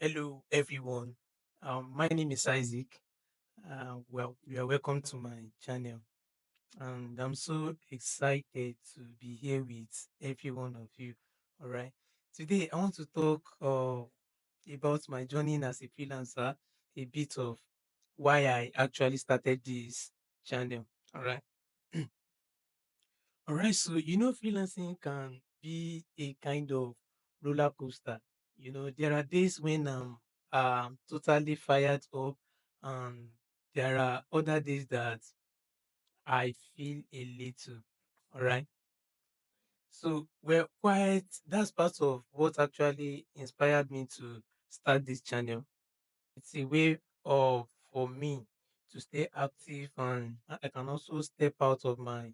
Hello, everyone. My name is Isaac. Well, you are welcome to my channel, and I'm so excited to be here with every one of you. All right. Today, I want to talk about my journey as a freelancer, a bit of why I actually started this channel. All right. All right. So, freelancing can be a kind of roller coaster. There are days when I'm totally fired up, and there are other days that I feel a little. All right. So, we're quite, that's part of what actually inspired me to start this channel. It's a way of for me to stay active, and I can also step out of my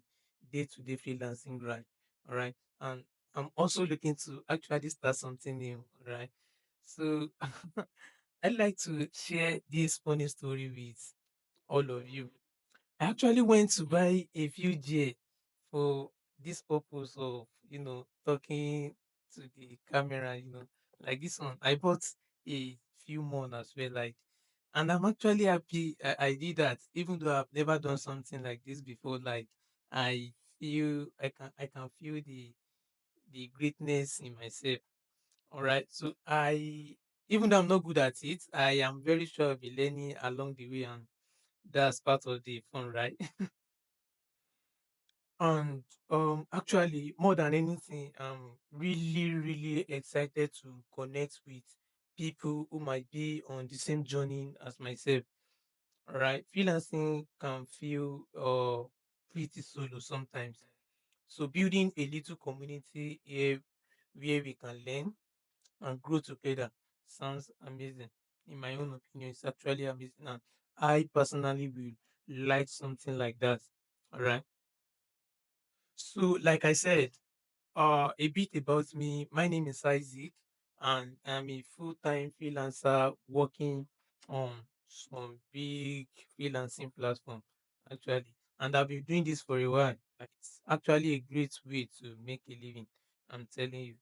day-to-day freelancing grind. All right. And I'm also looking to actually start something new. All right. So I'd like to share this funny story with all of you. I actually went to buy a few gear for this purpose of, talking to the camera, like this one. I bought a few more as well, like, and I'm actually happy I did that, even though I've never done something like this before. Like, I can feel the greatness in myself. All right. So even though I'm not good at it, I am very sure I'll be learning along the way, and that's part of the fun, right? And actually, more than anything, I'm really, really excited to connect with people who might be on the same journey as myself. All right, freelancing can feel pretty solo sometimes. So building a little community here where we can learn and grow together sounds amazing. In my own opinion, it's actually amazing, and I personally will like something like that. All right. So, like I said, a bit about me. My name is Isaac, and I'm a full-time freelancer working on some big freelancing platform, actually. And I've been doing this for a while. Like, it's actually a great way to make a living. I'm telling you.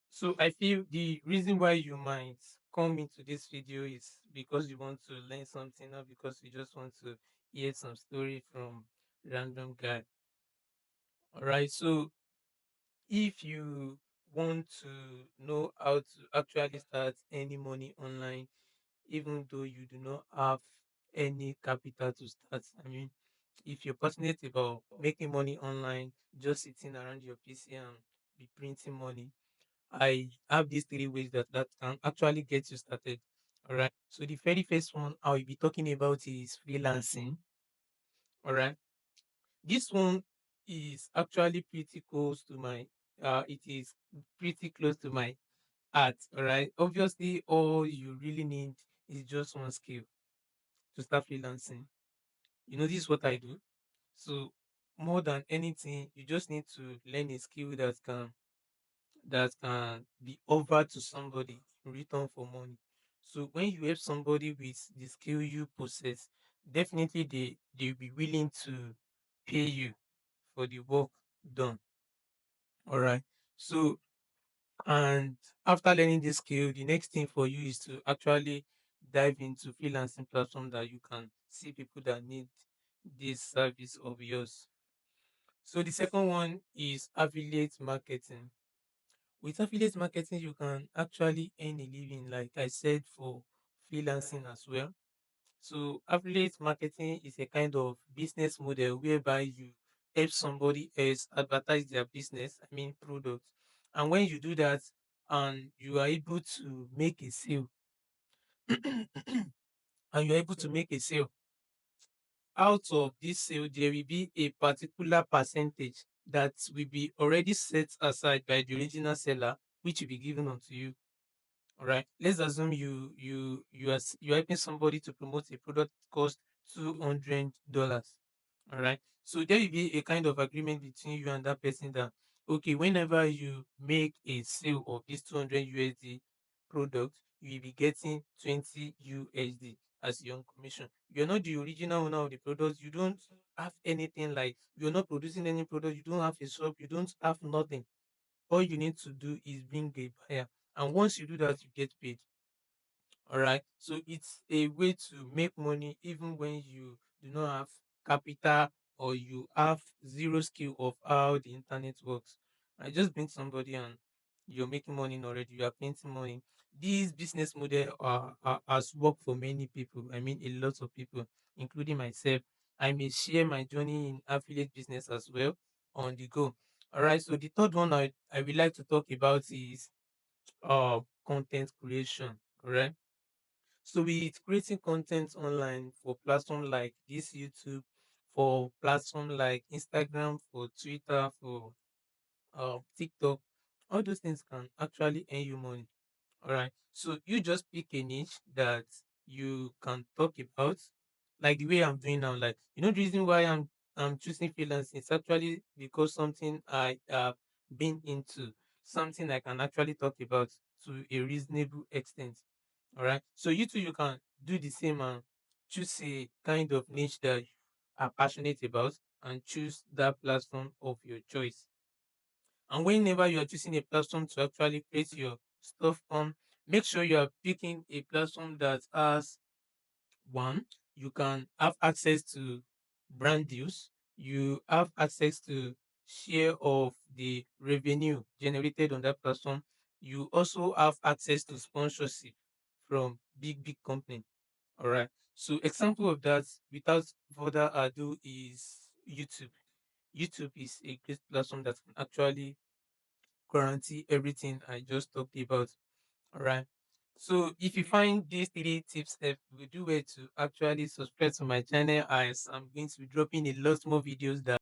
So I feel the reason why you might come into this video is because you want to learn something, or because you just want to hear some story from random guy. All right. So if you want to know how to actually start any money online, even though you do not have any capital to start, I mean, if you're passionate about making money online, just sitting around your PC and be printing money, I have these three ways that can actually get you started. All right. So the very first one I'll be talking about is freelancing. All right. This one is actually pretty close to my it is pretty close to my heart. All right. Obviously, all you really need is just one skill to start freelancing. This is what I do. So more than anything, you just need to learn a skill that can be offered to somebody in return for money. So when you help somebody with the skill you possess, definitely they'll be willing to pay you for the work done. All right. So, and after learning this skill, the next thing for you is to actually dive into freelancing platform that you can see people that need this service of yours. So the second one is affiliate marketing. With affiliate marketing, you can actually earn a living, like I said, for freelancing as well. So affiliate marketing is a kind of business model whereby you help somebody else advertise their business, I mean product. And when you do that and you are able to make a sale, and you're able to make a sale, out of this sale, there will be a particular percentage that will be already set aside by the original seller, which will be given unto you. All right. Let's assume you're helping somebody to promote a product cost $200. All right. So there will be a kind of agreement between you and that person that, okay, whenever you make a sale of this 200 USD product, you will be getting 20 USD as your own commission. You're not the original owner of the product. You don't have anything, like you're not producing any product. You don't have a shop. You don't have nothing. All you need to do is bring a buyer, And once you do that, you get paid. All right. So it's a way to make money even when you do not have capital or you have zero skill of how the internet works. I just bring somebody and you're making money already. You are painting money. This business model has worked for many people. I mean, a lot of people, including myself. I may share my journey in affiliate business as well on the go. All right. So the third one I would like to talk about is content creation. All right. So with creating content online for platforms like this YouTube, for platforms like Instagram, for Twitter, for TikTok, all those things can actually earn you money. All right. So you just pick a niche that you can talk about, like the way I'm doing now. Like the reason why I'm choosing freelancing is actually because something I have been into, something I can actually talk about to a reasonable extent. All right. So you too, you can do the same and choose a kind of niche that you are passionate about and choose that platform of your choice. And whenever you are choosing a platform to actually create your stuff on, make sure you are picking a platform that has one, you can have access to brand deals, you have access to share of the revenue generated on that platform. You also have access to sponsorship from big company. All right. So example of that without further ado is YouTube. YouTube is a great platform that can actually guarantee everything I just talked about. All right. So if you find these three tips we do well to actually subscribe to my channel as I'm going to be dropping a lot more videos that